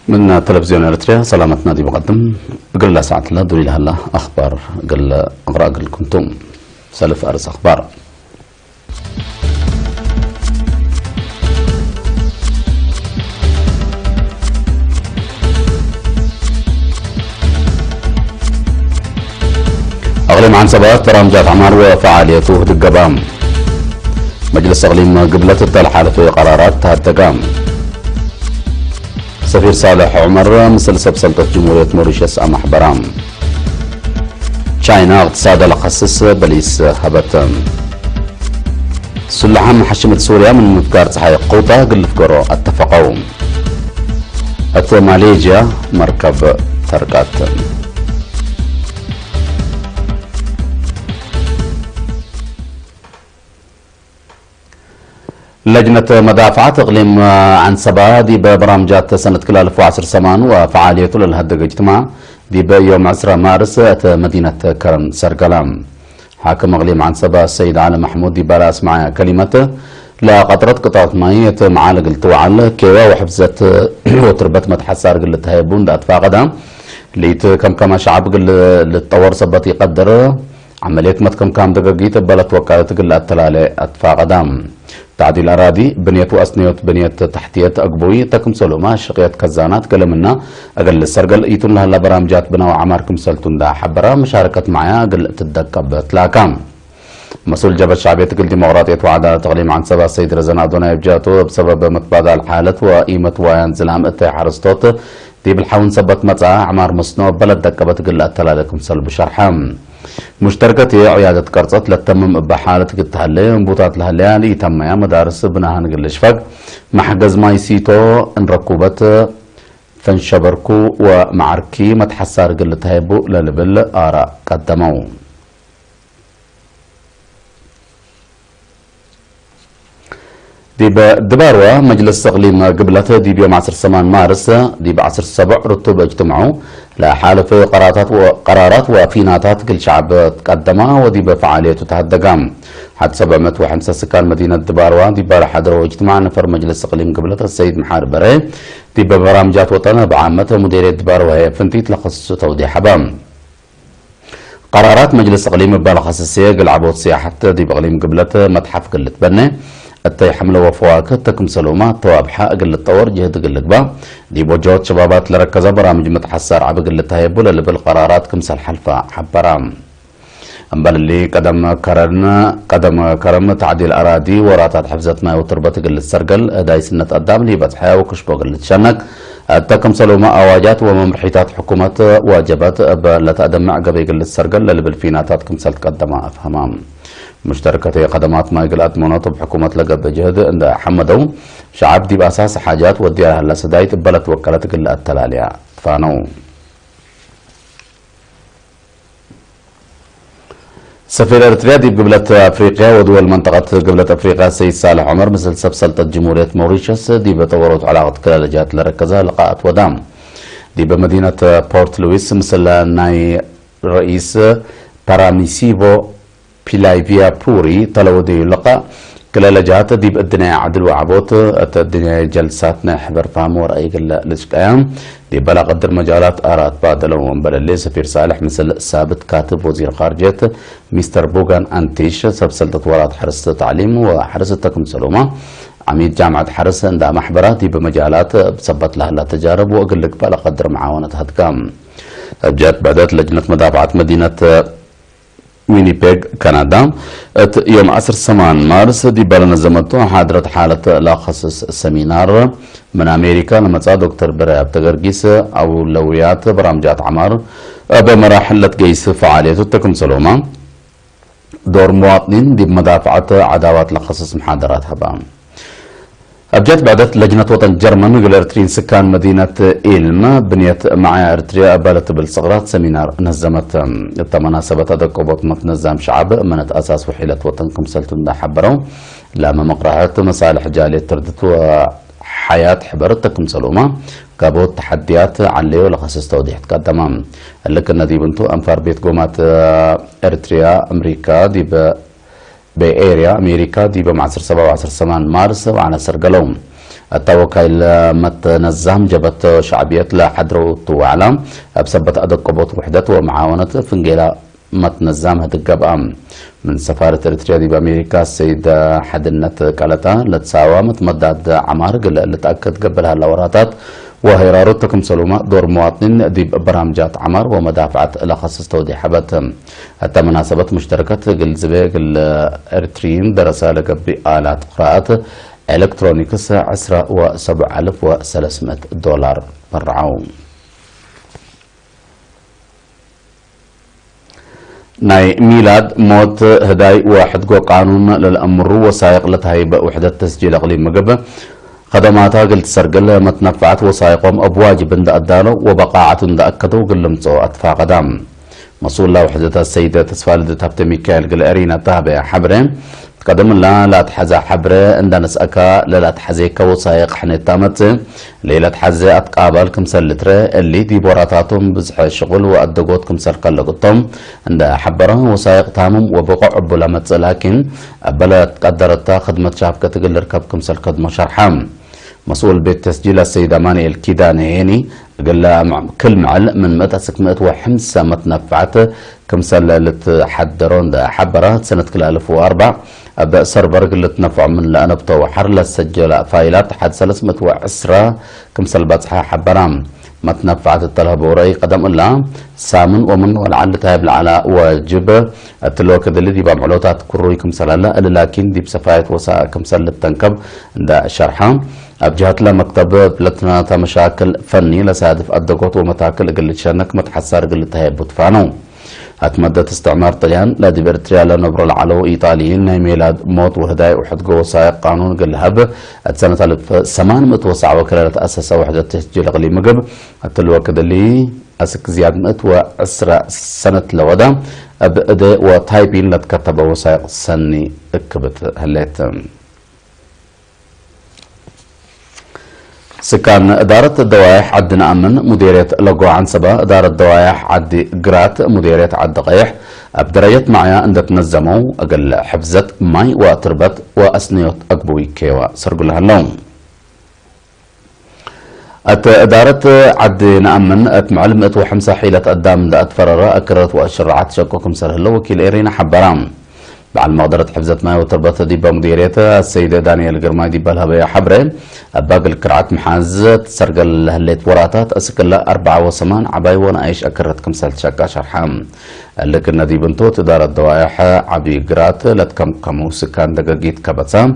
من تلفزيون اريتريا سلامتنا دي بقدم قل ساعة لا دوري لها الله اخبار قل اقرا قل كنتم سلف ارس اخبار اقليم عن سبات برامجات عمار وفعاليته القبام مجلس اقليم قبلة الحالة قرارات تهدقام سفير صالح عمر مثل سلطة جمهورية موريشيوس أمح برام تشاينا اقتصاد لخصص بليس هبت سلحان حشمت سوريا من مفكار صحيح قوطة قل فكرو اتفقوا ماليزيا مركب تركات لجنة مدافعات اقليم عن سبا دي ببرامجات سنة كل 2010 وفعاليته للهدق اجتماع دي بيوم 10 مارس مدينة كرم سرقلام حاكم اقليم عن سبا السيد علي محمود دي بالا اسمع كلمته لقطرة قطعة مية معالق التوعل كيوا وحفزة وتربت متحسار قل تهيبون دا اتفاقدا ليت كم شعب قل للتطور سبت يقدر عملية متكم كام دقيقة بلت وكالة قل اتلالي اتفاقدا تعديل أراضي بنية وأسنية بنية تحتية أقبوي تكم سلوما شقية كزانات قلمنا أقل السرقل إيتون لها برامجات بناو عماركم سلطون دا حبرا مشاركة معايا أقل تدقب تلاكام مسؤول جبهة الشعبية تقل ديمقراطية وعدالة تغليم عن سبا السيد رزان أدونا يبجاتو بسبب متبادل الحالة وقيمة وينزلام اتي حرستوت دي بالحاون سبت متعا عمار مصنوع بلد دقبت قل أتلالكم سلب شرحام مشتركة هي عيادة قرصت لتمم بحالة التهلي انبوطات الهليالي تميا مدارس بناهن قلش فق محجز ماي سيتو ان ركوبت فنشبركو ومعركي متحسار قل تهيبو للبل آراء قدمو دي بدباروا مجلس اقليم قبلته دي بيوم 10 مارس دي بعصر 7 رتب اجتمعوا لحالة قرارات وفيناتات كل شعب تقدمها ودي بفعاليته تهدقام حد 705 سكان مدينة دباروا دي بار حضروا اجتماع نفر مجلس اقليم قبلته السيد محارب بري دي ببرامجات وطنه بعامته مديرية دباروا هي فنتيت لخصص توضيح حبام قرارات مجلس اقليم بالخصصية قل عبوت سياحة دي باقليم قبلته متحف قل تبني التي حمله وفواكه تكم سلومات توابحة أقل الطور جهد أقل القبا دي بوجهات شبابات لركزة برامج متحسر عب أقل التهيبو للي بالقرارات كمسال حلفة حبرام أمبال اللي قدم كرم تعديل أراضي وراتات حفزة ما وتربة أقل السرقل داي سنة قدام لي بتحيا وكشبو أقل تشنك تكم سلوما أواجات وممرحيتات حكومة واجبات لتقدم عقب أقل السرقل للي بالفيناتات كمسال تقدم أفهمام مشتركة قدمات ما يقلات مناطب حكومة لقب جهد عند حمدو شعب دي بأساس حاجات وديها هلا سدايت بلت وكالة قل التلالية فانو سفير اريتريا دي بقبلة افريقيا ودول منطقة قبلة افريقيا السيد صالح عمر مثل سلطة جمهورية موريشيوس دي بتورط علاقة كلا الجهات لركزها لقاءات ودام دي بمدينة بورت لويس مثل ناي رئيس باراميسيبو بيلايفيا بوري تلودي لقاء كلا لجهات دي بالدنيا عدل وعبوت الدنيا جلساتنا حبر فهم ورأي الاشقيام دي بلا قدر مجالات آرات بادلون بلالي سفير صالح مثل ثابت كاتب وزير خارجية مستر بوغان أنتيش سلطة ورات حرس تعليم وحرس تكم سلومة عميد جامعة حرس عند محبرات دي بمجالات بسبت لها لا تجارب وأقول لك بلا قدر معاونة هدكام جات بدات لجنة مدافعة مدينة وينيبيغ كندا يوم 10 مارس دي بالنظمته حاضرت حالة لا خصص سمينار من أمريكا لما دكتور برياب تغرقيس أولويات برامجات عمار بمراحل تقيس فعاليته تكم سلوما دور مواطنين دي بمدافعة عداوات لخصص محاضرات هبام أبجت بعدت لجنة وطن جرمن قل ارترين سكان مدينة إلم بنيت معايا ارتريا بالت بالصغرات سمينار نظمت مناسبة تقوبت متنظم شعب منت أساس وحيلة وطن كمسلتون دا حبرو لما مقرعات مصالح جالية تردت وحياة حبرت تكم سلوما كابوت تحديات عليه لخصص توضيح تقدمام لك الندي بنتو أنفار بيت قومات ارتريا أمريكا دي بأي اريا أمريكا دي بمعصر 7 مارس وعلى سرقلوم التوكل متنظم جبت شعبية لحضرت وعلام بسبت أدقبوت وحدة ومعاونة فنجيلا متنظم هتقبأ من سفارة إريتريا دي بأمريكا السيد حدنت قالتا لتساوى متمدد عمار اللي تأكد قبلها اللوراتات وهيرارتكم سلومة دور مواطنين دي برامجات عمار ومدافعات لخصص توضيح حبت حتى مناسبة مشتركة قل زبيق الإريتريين درسة لقبي آلات قراءات إلكترونيكس 17300 دولار برعون ناي ميلاد موت هداي واحد جو قانون للأمر وسائق لتهيب وحدة تسجيل أقليم مقبة خدماتها قلت سرقل متنفعت وسائقهم أبواجب دا أدانو وبقاعة دا أكدو قلمتو أتفاق دام مسؤول الله وحدة السيدة تسفالد تابت ميكال قل أرينا تابع حبرين قدم الله لا تحزى حبره عند نسأكا لا تحزيك وسائق حنيتامت ليلة تحزي أتقابل كمسل لتره اللي دي بوراتاتهم بزح شغل وأدقوت كمسل قلقتهم عند حبره وسائق تامم وبقع بلامت لكن بلا تقدرتا خدمة شافكة تقل ركب كمسل قدم شرحام مسؤول بيت تسجيل السيد أماني الكيدانيني قال كل معل من متأسك مئة وحمسة متنفعت كمسل لتحدرون دا حبره سنة كل 1004 أبدأ سيرفر قلت نفع من لأنبته وحر لسجل فايلات حد 310 كمسل باتحة حبرام ما تنفعت الطلب ورأي قدم الله سامن ومن ولعل تهب على واجب التلوك الذي بمعلوتات كروي كمسل الله لكن دي بسفاية وساء كمسل للتنكب دا شرحة أبجهت له مكتب بلتنا مشاكل فني لسادف الدقوت ومتاكل قلت شانك متحسر قلت تهب وتفانو أتمدت استعمار طليان لا دي بريتريا لنبر العلو إيطاليين ميلاد موت وهداي وحد جو سائق قانون قل هب السنة 1809 وكالة أسس وحدة تسجيل أقليم مقب التلوك اللي أسك زياد 110 سنة لودا أبدا وتايبين لتكتب وسائق سني اكبت هليت سكان إدارة الدوايح عدنا أمن مديرية لقو عن سبا إدارة الدوايح عد قرات مديرية عد قيح أبدريت معايا عند تنزموا أقل حفزت ماي وتربت وأسنيوت أقبوي كيوا سرقوا لها اللوم إدارة عدنا أمن معلمة وحمسة حيلة قدام دا أتفرر أكررت وأشرعت شكوكم سرهلو وكيل إيرينا حبرام بعد ما قدرت حفزت ماي وتربت دي بمديريتها السيدة دانيال قرماي دي بالهبية حبرين باقي الكرعات محازت سرقل هليت وراتات أسكلا 4 وسمان عباي وانا ايش أكرت كمسال شاكا شرحام لكن دي بنتو تدار الدوايح عبي قرات لتكم قمو سكان دقاقيت كبسا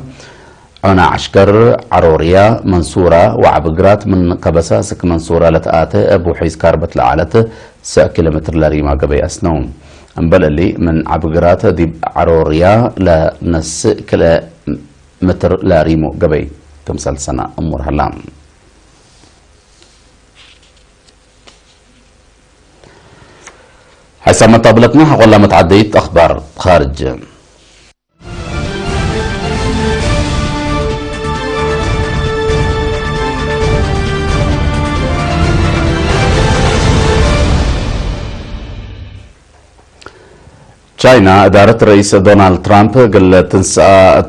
أنا عشكر عروريا منصورة وعبقرات من قبسا سك منصورة لتآتي أبو حيس كاربت لعالت 1 كيلومتر لريما قبي أسنون أنبل اللي من عبقرات دي عروريا لنس كيلومتر لريمو قبي تمثال سنة أمور هلام حسب ما طابلتنا ولا متعديت أخبار خارج تشاينا إدارة رئيس دونالد ترامب قال تنسى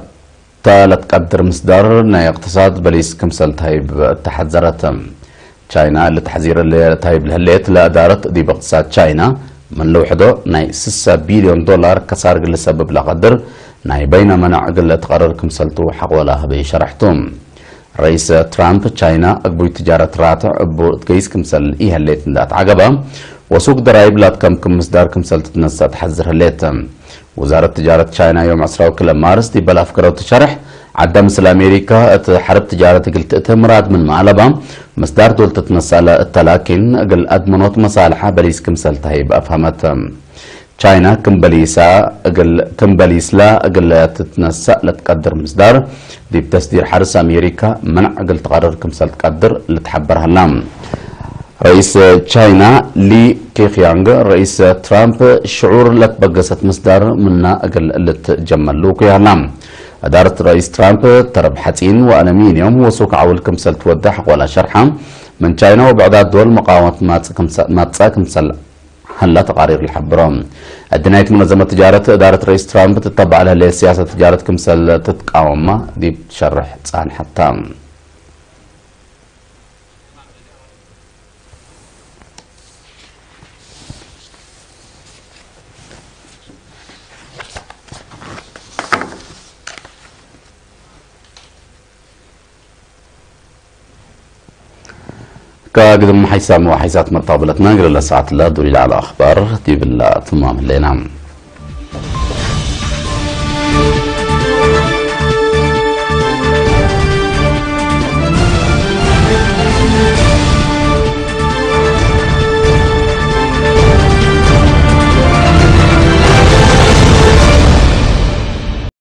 لا تقدر مصدر اقتصاد بليس كمسل تايب تحذرت تشاينا اللي تحذير اللي تايب لهليت لإدارة دي باقتصاد تشاينا من لوحده ناي 6 بليون دولار كسار قل سبب لقدر ناي بين منع قل تقرر كمسلتو حقولها بشرحتهم رئيس ترامب تشاينا أقبوي تجارة راتع أبو تقيس كمسل إيه هليت ندات عقبا وسوق ضرائب لا كم مصدر كمسل تتنسى تحذر هليت وزارة تجارة تشاينا يوم 10 مارس دي بلا فكرة وتشرح عدم مثل أمريكا حرب تجارة قلت اتمراد من معلبة مصدر دول تتنسى لكن قل أدمنوت مصالحة بليس كمسل تهيب أفهمت تشاينا كم بليس لا قل تتنسى لتقدر مصدر دي بتصدير حرس أمريكا منع قل تقرر كمسل تقدر لتحبرها اللام رئيس تشاينا لي كيخيانغ رئيس ترامب شعور لك بقصت مصدر منا أقل لتجمل لوك يعلم أدارة رئيس ترامب ترب حتين وألمنيوم وسوق عول كمسل توضح ولا شرحا من تشاينا وبعدات دول مقاومة ما تساكمسل هلا تقارير الحبرام الدناية منظمة تجارة إدارة رئيس ترامب تتبع لها سياسة تجارة كمسل تتقاوم دي بتشرح تسان حتى كقدم حيسام وحيسات مقابلتنا قبل الساعة لا دوري على أخبار دي بالله تمام الليل.